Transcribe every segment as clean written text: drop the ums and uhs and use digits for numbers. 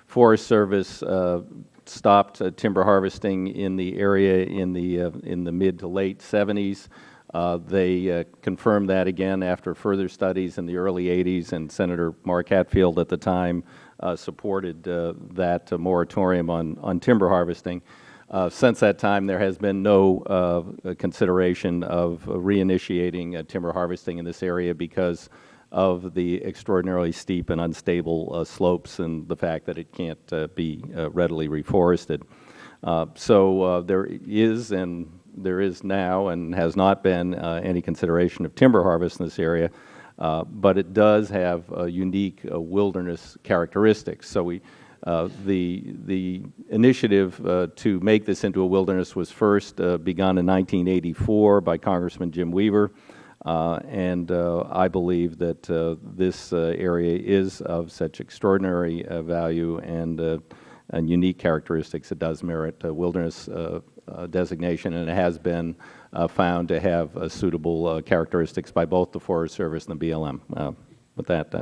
Forest Service stopped timber harvesting in the area in the mid to late 70s. They confirmed that again after further studies in the early 80s, and Senator Mark Hatfield at the time supported that moratorium on timber harvesting. Since that time, there has been no consideration of reinitiating timber harvesting in this area because of the extraordinarily steep and unstable slopes and the fact that it can't be readily reforested. So there is now and has not been any consideration of timber harvest in this area, but it does have unique wilderness characteristics. So the initiative to make this into a wilderness was first begun in 1984 by Congressman Jim Weaver, and I believe that this area is of such extraordinary value and unique characteristics it does merit wilderness designation, and it has been found to have suitable characteristics by both the Forest Service and the BLM. With that,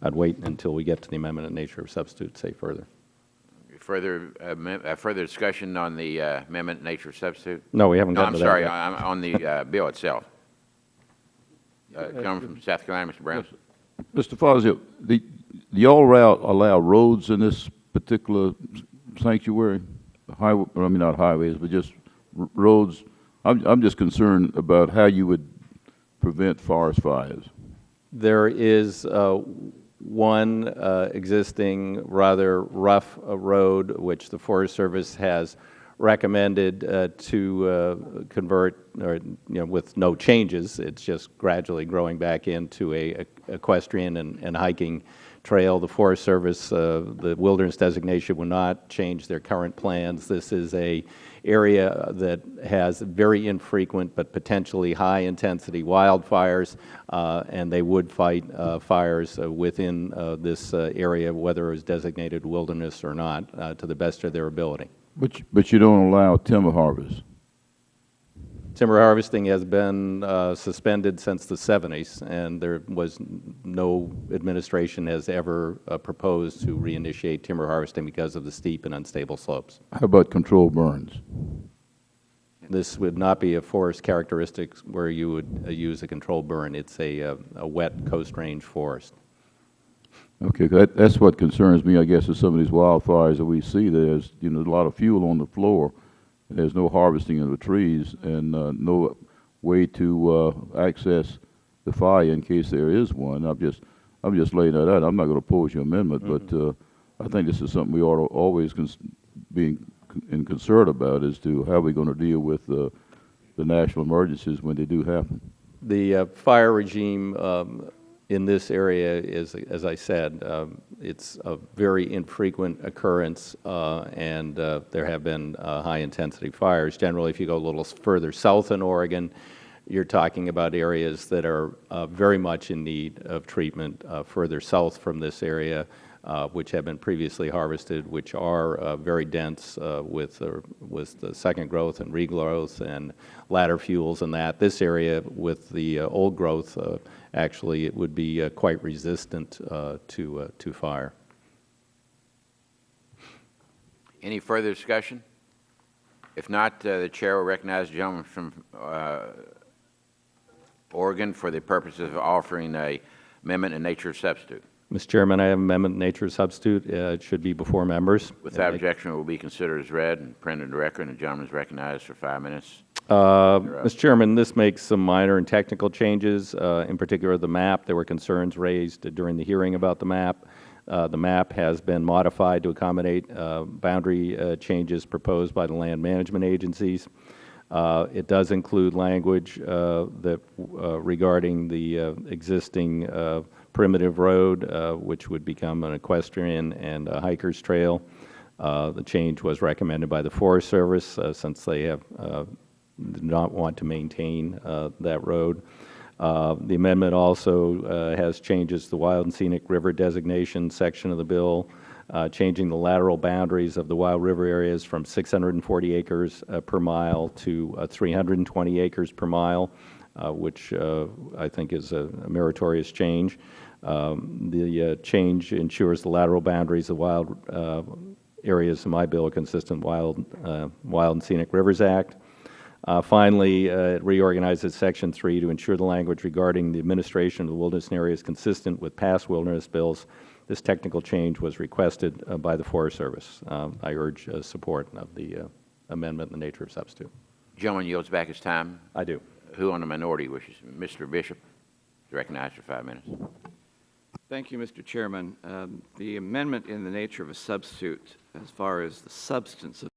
I'd wait until we get to the amendment in nature of substitute to say further. Further discussion on the amendment in nature of substitute? No, we haven't gotten to that I'm sorry, yet. on the bill itself. Gentleman from South Carolina, Mr. Brown. Mr. DeFazio, do y'all allow roads in this particular sanctuary? Highway, I mean, not highways, but just roads. I'm just concerned about how you would prevent forest fires. There is one existing rather rough road which the Forest Service has recommended to convert, or with no changes. It's just gradually growing back into a equestrian and hiking trail. The Forest Service, the wilderness designation will not change their current plans. This is a area that has very infrequent but potentially high intensity wildfires, and they would fight fires within this area, whether it was designated wilderness or not, to the best of their ability. But you don't allow timber harvest. Timber harvesting has been suspended since the 70s, and there was no administration has ever proposed to reinitiate timber harvesting because of the steep and unstable slopes. How about controlled burns? This would not be a forest characteristic where you would use a controlled burn. It's a wet coast range forest. Okay, that's what concerns me, I guess, is some of these wildfires that we see. There's a lot of fuel on the floor. There's no harvesting of the trees and no way to access the fire in case there is one. I'm just laying that out. I'm not going to oppose your amendment, but I think this is something we ought to always be concerned about as to how we're going to deal with the national emergencies when they do happen. The fire regime in this area is, as I said, it's a very infrequent occurrence, and there have been high-intensity fires. Generally, if you go a little further south in Oregon, you're talking about areas that are very much in need of treatment further south from this area, which have been previously harvested, which are very dense with the second growth and regrowth and ladder fuels and that. This area with the old growth, actually it would be quite resistant to fire. Any further discussion? If not, the chair will recognize the gentleman from Oregon for the purpose of offering an amendment in nature of substitute. Mr. Chairman, I have amendment in nature of substitute. It should be before members. Without objection, it will be considered as read and printed in the record, and the gentleman is recognized for 5 minutes. Mr. Chairman, this makes some minor and technical changes, in particular the map. There were concerns raised during the hearing about the map. The map has been modified to accommodate boundary changes proposed by the land management agencies. It does include language regarding the existing primitive road, which would become an equestrian and a hiker's trail. The change was recommended by the Forest Service since they have did not want to maintain that road. The amendment also has changes to the Wild and Scenic River Designation section of the bill, changing the lateral boundaries of the wild river areas from 640 acres per mile to 320 acres per mile, which I think is a meritorious change. The change ensures the lateral boundaries of wild areas in my bill are consistent with Wild and Scenic Rivers Act. Finally, it reorganizes Section 3 to ensure the language regarding the administration of the wilderness area is consistent with past wilderness bills. This technical change was requested by the Forest Service. I urge support of the amendment in the nature of substitute. Gentleman yields back his time. I do. Who on the minority wishes? Mr. Bishop is recognized for 5 minutes. Thank you, Mr. Chairman. The amendment in the nature of a substitute, as far as the substance of